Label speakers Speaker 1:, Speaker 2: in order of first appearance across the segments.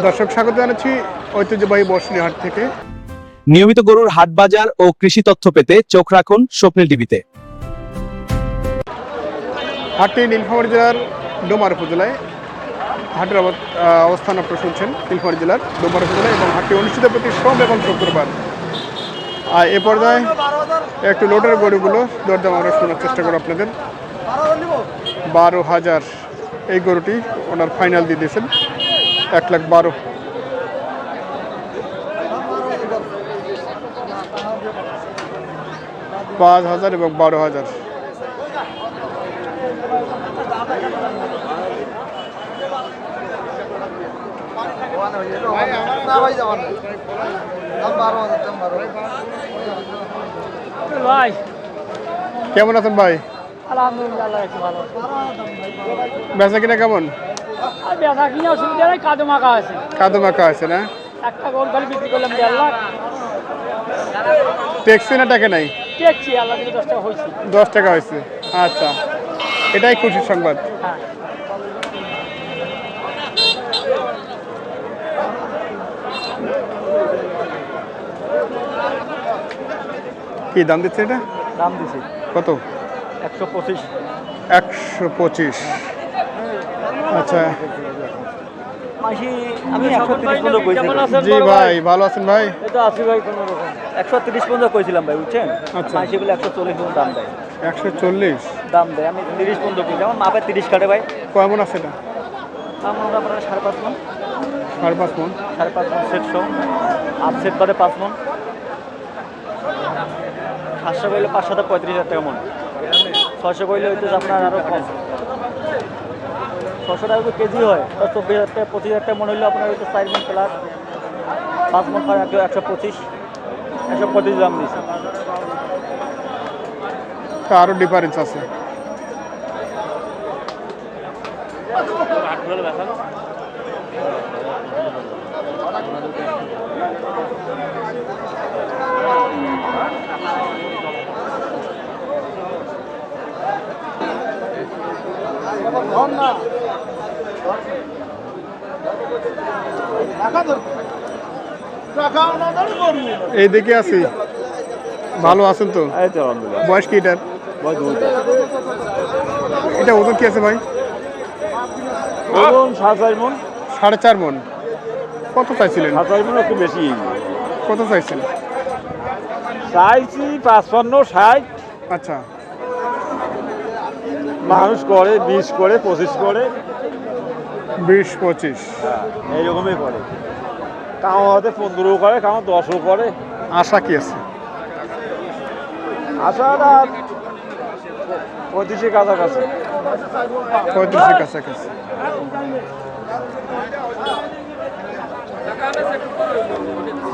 Speaker 1: দর্শক স্বাগত জানাচ্ছি ঐতিহ্যবাহী বর্ষণী হাট থেকে।
Speaker 2: নিয়মিত গরুর হাট বাজার ও কৃষি তথ্য পেতে চোখ রাখুন স্বপ্নের টিভিতে।
Speaker 1: হাটটি নীলফামারী জেলার ডোমার উপজেলায়। হাটের অবস্থান আপনারা শুনছেন নীলফামারী জেলার ডোমার উপজেলায় এবং হাটটি অনুষ্ঠিত প্রতি সোম এবং শুক্রবার। আর এ পর্যায়ে একটু লোডের গরুগুলো দরদাম আমরা শোনার চেষ্টা করব আপনাদের। 12,000 এই গরুটি ওনার ফাইনাল দিয়ে দিয়েছেন 1,12,000। 5,000 এবং 12,000। কেমন আছেন ভাই?
Speaker 3: আলহামদুলিল্লাহ ভালো।
Speaker 1: বেচা কিনা কেমন?
Speaker 3: আর বেচা কিনা অসুবিধা নেই, কাদো মাখা আছে।
Speaker 1: কাদো মাখা আছে না?
Speaker 3: একটা গরু খালি বিক্রি করলাম 1.5 লাখ।
Speaker 1: ট্যাক্সি না টাকা নাই?
Speaker 3: দেখছি আল্লাহ দিকে 10 টাকা হয়েছে।
Speaker 1: 10 টাকা হয়েছে, আচ্ছা, এটাই খুশির সংবাদ।
Speaker 3: হ্যাঁ,
Speaker 1: কি দাম দিচ্ছে এটা?
Speaker 3: দাম দিছি
Speaker 1: কত?
Speaker 3: 125।
Speaker 1: 125, আচ্ছা।
Speaker 3: মাসি আমি 130 পর্যন্ত কইছিলাম।
Speaker 1: জি ভাই, ভালো আছেন ভাই?
Speaker 3: এটা আছি ভাই কোন রকম। 130 পর্যন্ত কইছিলাম ভাই, বুঝছেন?
Speaker 1: আচ্ছা।
Speaker 3: মাসি বলে 140 পর্যন্ত দাম দেয়।
Speaker 1: 140
Speaker 3: দাম দেয়, আমি 30 পর্যন্ত কইছি। আমার মাপে 30 কাটে ভাই।
Speaker 1: কেমন আছে এটা?
Speaker 3: দাম আমরা আপনার 5.5 মণ।
Speaker 1: 5.5 মণ।
Speaker 3: 5.5 মণ সেট সহ। 8 সেট বাদে 5 মণ। 500 কইলে 535,000 টাকা মণ। 600 কইলে হইতে আপনার আরো কম। 600 টাকা কেজি হয়, তো 24,000 টাকা 25,000 টাকা মনে হইলে আপনার হয়তো 4 মণ প্লাস 5 মণ করে 125 দাম দিয়েছে।
Speaker 1: তা আরো ডিফারেন্স আছে। এইদিকে আছি, ভালো আছেন তো? বয়স কি এটার? এটা ওজন কি আছে ভাই?
Speaker 4: ওজন 4.5 মণ।
Speaker 1: 4.5 মণ। কত চাইছিলেন?
Speaker 4: 4.5 মণ একটু বেশি।
Speaker 1: কত চাইছেন?
Speaker 4: চাইছি 55, 60।
Speaker 1: আচ্ছা,
Speaker 4: মানুষ করে 20 করে 25 করে।
Speaker 1: 20-25
Speaker 4: এইরকমই করে। কাউ হয়তো 15 করে, কাউ 10ও করে।
Speaker 1: আশা কি আছে?
Speaker 4: আশাটা 35-এর কাছাকাছি।
Speaker 1: 35-এর কাছাকাছি।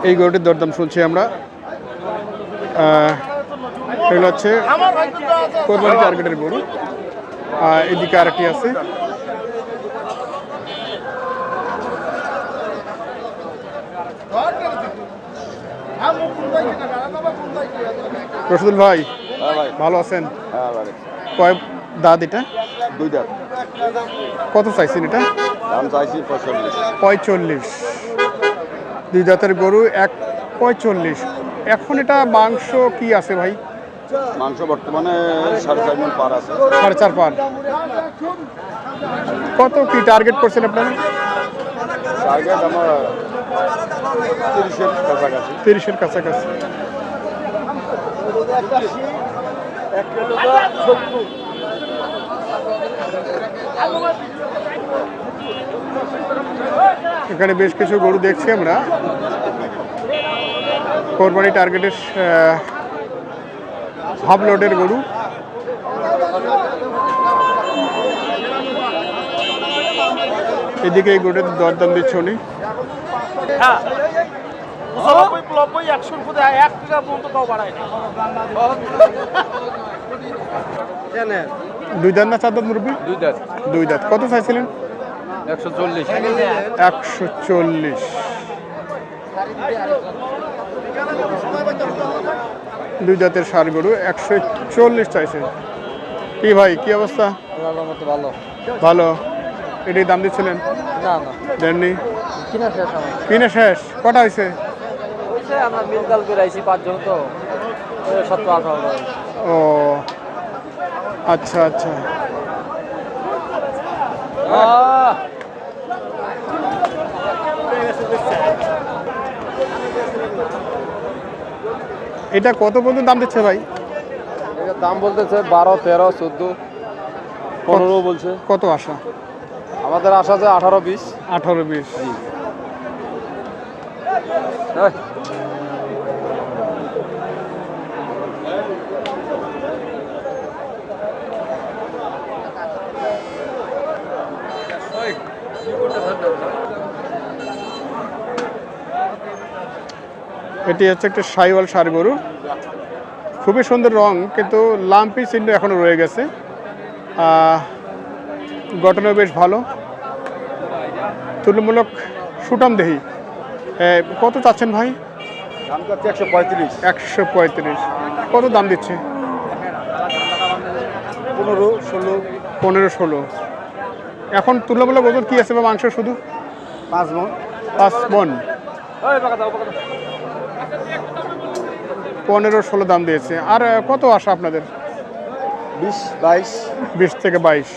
Speaker 1: এই গরুটির দরদাম শুনছি আমরা। এগুলো হচ্ছে কোরবানি টার্গেটের গরু। এদিকে আরেকটি আছে। রশিদুল ভাই, ভালো আছেন? কয় দাঁত এটা?
Speaker 4: 2 দাঁত।
Speaker 1: কত চাইছেন এটা?
Speaker 4: দাম চাইছি
Speaker 1: 45। 2 দাঁতের গরু 1.45। এখন এটা মাংস কি আছে ভাই?
Speaker 4: মাংস বর্তমানে 4.5 মণ পার আছে।
Speaker 1: 4.5 পার। কত কি টার্গেট করছেন আপনারা?
Speaker 4: টার্গেট আমার 30-এর কাছাকাছি।
Speaker 1: 30-এর কাছাকাছি। এখানে বেশ কিছু গরু দেখছি আমরা কোরবানি টার্গেটের হাফ লোডের গরু। এদিকে এই গরুটার দরদাম দিচ্ছে উনি।
Speaker 3: হ্যাঁ, 90, 100 ফুটে 1 টাকা পর্যন্ত তাও বাড়ায় না।
Speaker 1: 2 দাঁত না 4 দাঁত মুরব্বি?
Speaker 4: 2 দাঁত।
Speaker 1: 2 দাঁত। কত চাইছিলেন?
Speaker 4: 140।
Speaker 1: 140। 2 দাঁতের ষাঁড় গরু 140 চাইছে। কি ভাই, কি অবস্থা?
Speaker 4: ভালো।
Speaker 1: ভালো। এটাই দাম দিচ্ছিলেন?
Speaker 3: না না
Speaker 1: দেননি?
Speaker 3: কিনা শেষ আমার
Speaker 1: কিনে শেষ? কটা হয়েছে?
Speaker 3: ওইসে আমরা মিলকাল করে আইছি 5 জন তো 17-18
Speaker 1: ও আচ্ছা আচ্ছা। এটা কত পর্যন্ত দাম দিচ্ছে ভাই?
Speaker 4: এটার দাম বলতেছে 12, 13, 14, 15 বলছে।
Speaker 1: কত আশা?
Speaker 4: আমাদের আশা আছে 18, 20।
Speaker 1: 18-20। এটি হচ্ছে একটা সাইওয়াল ষাঁড় গরু, খুবই সুন্দর রং, কিন্তু লাম্পি চিহ্ন এখনো রয়ে গেছে। গঠনও বেশ ভালো, তুলনামূলক সুঠাম দেহি। কত চাচ্ছেন ভাই?
Speaker 4: দাম করছে 135।
Speaker 1: 135। কত দাম দিচ্ছে?
Speaker 4: 15, 16।
Speaker 1: 15-16। এখন তুলনামূলক ওজন কি আছে বা মাংস শুধু?
Speaker 4: 5 মণ।
Speaker 1: 5 মণ। 15-16 দাম দিয়েছে। আর কত আশা আপনাদের?
Speaker 4: 20, 22।
Speaker 1: 20 থেকে 22।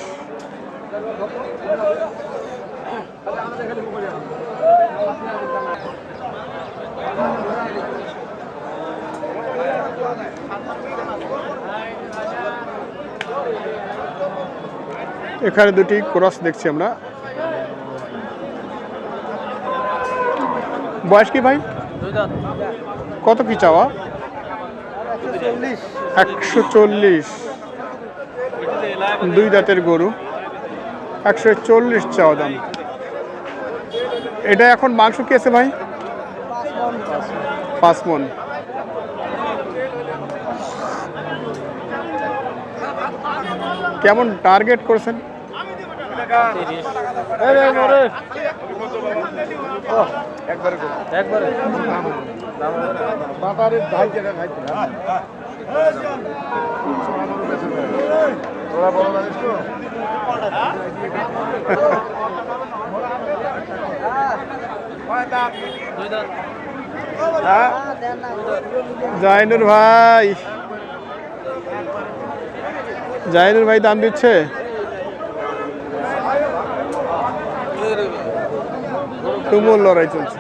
Speaker 1: এখানে দুটি ক্রস দেখছি আমরা। বয়স কি ভাই? কত কি চাওয়া? 140। 2 দাঁতের গরু, 140 চাওয়া দাম। এটা এখন মাংস কি আছে ভাই? 5 মণ। কেমন টার্গেট করেছেন? জাইনুর ভাই, জাইনুর ভাই দাম দিচ্ছে। তুমুল লড়াই চলছে।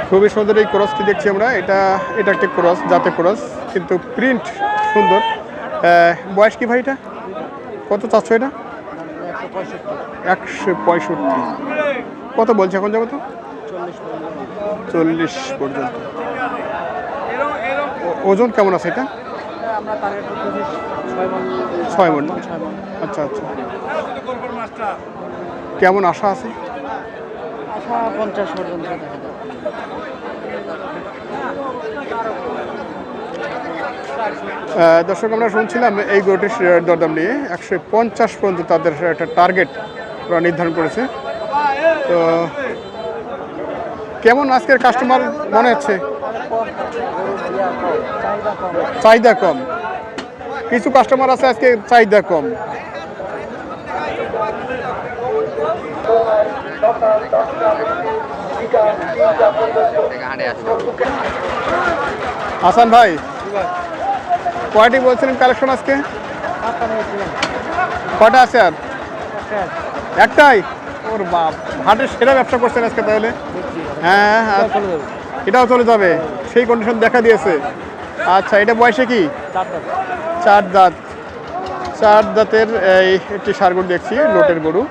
Speaker 1: খুবই সুন্দর এই ক্রসটি দেখছি আমরা। এটা একটা ক্রস, জাতে ক্রস, কিন্তু প্রিন্ট সুন্দর। বয়স কি ভাই? এটা কত চাচ্ছ? এটা 165। কত বলছে এখন যাবো তো? 40 পর্যন্ত। ওজন কেমন আছে এটা? 6 মণ। আচ্ছা আচ্ছা। কেমন আশা আছে?
Speaker 3: 50 পর্যন্ত।
Speaker 1: দর্শক, আমরা শুনছিলাম এই গরুটির দরদাম নিয়ে 150 পর্যন্ত তাদের একটা টার্গেট ওরা নির্ধারণ করেছে। তো কেমন আজকের কাস্টমার মনে হচ্ছে? চাহিদা কম। কিছু কাস্টমার আছে আজকে চাহিদা কম। হাসান ভাই, কয়টি বলছিলেন কালেকশন আজকে? কয়টা আছে আর? একটাই? ওর বাপ, হাটের সেরা ব্যবসা করছেন আজকে তাহলে। হ্যাঁ, এটাও চলে যাবে, সেই কন্ডিশন দেখা দিয়েছে। আচ্ছা, এটা বয়সে কি? 4 দাঁত। 4 দাঁতের এই একটি ষাঁড় গরু দেখছি, লোটের গরু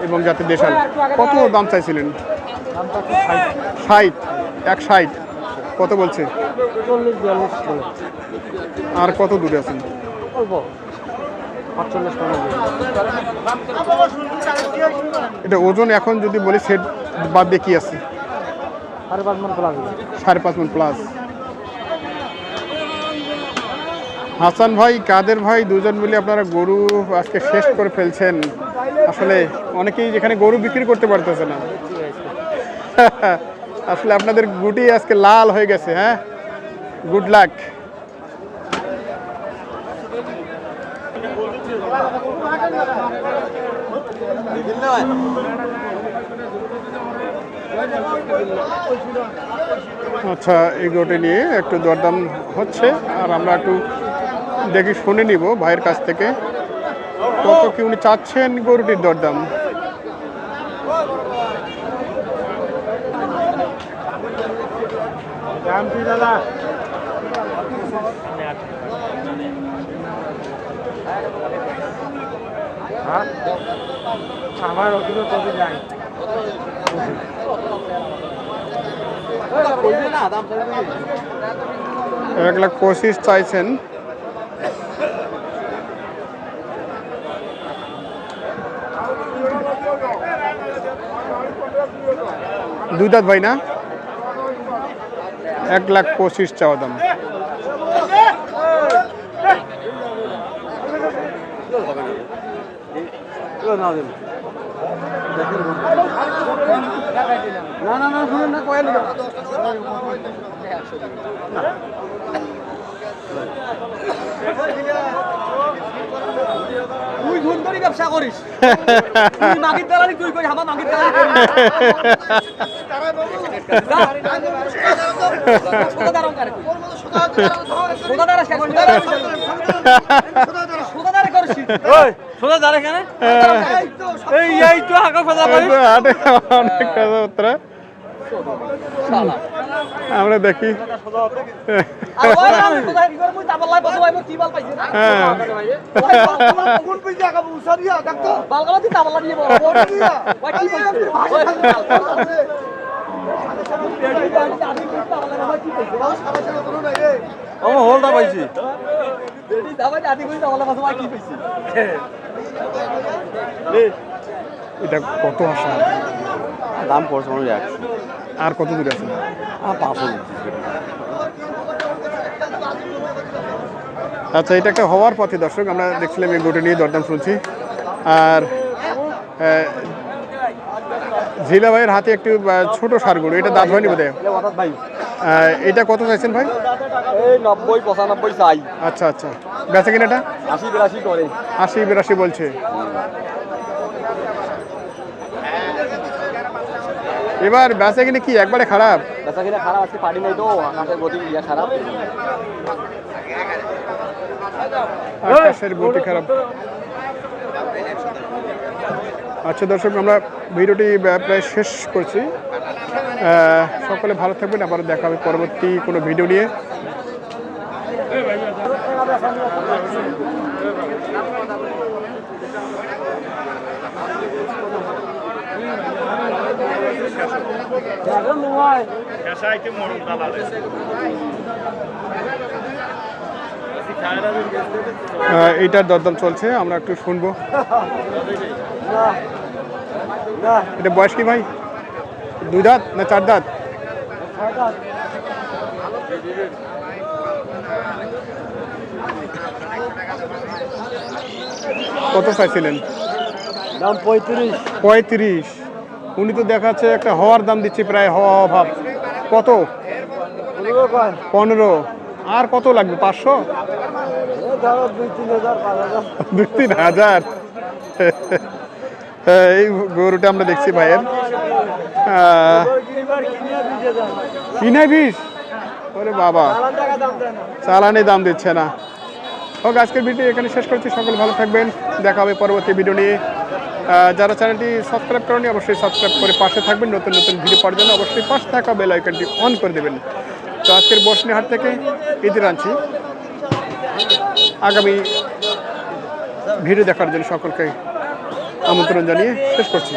Speaker 1: এবং জাতের দেশাল। কত দাম চাইছিলেন? 60। 160। কত বলছে?
Speaker 3: 40-42 বলে।
Speaker 1: আর কত দূরে আছেন?
Speaker 3: অল্প 48-50।
Speaker 1: এটা ওজন এখন যদি বলি সেট বাদ দিয়ে কি আছে?
Speaker 3: 5.5 মণ প্লাস।
Speaker 1: 5.5 মণ প্লাস। হাসান ভাই, কাদের ভাই দুজন মিলে আপনারা গরু আজকে শেষ করে ফেলছেন। আসলে অনেকেই যেখানে গরু বিক্রি করতে পারতেছে না। আসলে আপনাদের গুটি আজকে লাল হয়ে গেছে। হ্যাঁ, গুড লাক। আচ্ছা, এই গরুটি নিয়ে একটু দরদাম হচ্ছে, আর আমরা একটু দেখি শুনে নিব ভাইয়ের কাছ থেকে কত কি উনি চাচ্ছেন গরুটির দরদাম।
Speaker 4: দাদা আমার ওখানে কবে যাই
Speaker 1: 1,25,000 চাইছেন। দুই দাঁত ভাই না? 1,25,000 চাওয়া দাম।
Speaker 3: তুই সুন্দরী ব্যবসা করিস, তুই মাগির দালালি তুই করিস, আমার মাগির দালালি করিস। সোজা দাঁড়া এখানে, এই তো হাঁকা সোজা করিস।
Speaker 1: অনেক কথাবার্তা আমরা দেখি।
Speaker 4: হোলটা পাইছি
Speaker 1: এটা কত আসা?
Speaker 4: দাম পড়ছে মনে হয় 100
Speaker 1: আর কত দূরে আছে?
Speaker 4: 500।
Speaker 1: আচ্ছা, এটা একটা হওয়ার পথে দর্শক, আমরা দেখছিলাম এই গরুটি নিয়ে দরদাম শুনছি। আর ঝিলা ভাইয়ের হাতে একটু ছোট সার গরু, এটা দাঁত হয়নি বোধ হয়। এটা কত চাইছেন ভাই?
Speaker 3: এই 90-95 চাই।
Speaker 1: আচ্ছা আচ্ছা, বেচা কিনা এটা
Speaker 3: 80-82 করে।
Speaker 1: 80-82 বলছে। এবার বেচা কিনে কি একবারে খারাপ?
Speaker 3: বেচা কিনা খারাপ, আজকে পারি নাই তো, আকাশের গতি ইয়া খারাপ।
Speaker 1: আকাশের গতি খারাপ। আচ্ছা দর্শক, আমরা ভিডিওটি প্রায় শেষ করছি। সকলে ভালো থাকবেন, আবার দেখা হবে পরবর্তী কোনো ভিডিও নিয়ে। এইটার দরদাম চলছে, আমরা একটু শুনবো। এটা বয়স কি ভাই? 2 দাঁত না 4 দাঁত? কত চাইছিলেন?
Speaker 3: দাম 35।
Speaker 1: 35। উনি তো দেখাচ্ছে একটা হওয়ার দাম দিচ্ছে, প্রায় হওয়া অভাব। কত? 15। আর কত লাগবে? 500? 2-3 হাজার। এই গরুটা আমরা দেখছি ভাইয়ের কিনে 20। ওরে বাবা, চালানি দাম দিচ্ছে না। হোক, আজকের ভিডিও এখানে শেষ করছি। সকলে ভালো থাকবেন, দেখা হবে পরবর্তী ভিডিও নিয়ে। যারা চ্যানেলটি সাবস্ক্রাইব করেনি অবশ্যই সাবস্ক্রাইব করে পাশে থাকবেন। নতুন নতুন ভিডিও পাওয়ার জন্য অবশ্যই পাশে থাকা বেল আইকনটি অন করে দেবেন। তো আজকের বসনিহাট থেকে ঈদের আনছি। আগামী ভিডিও দেখার জন্য সকলকে আমন্ত্রণ জানিয়ে শেষ করছি।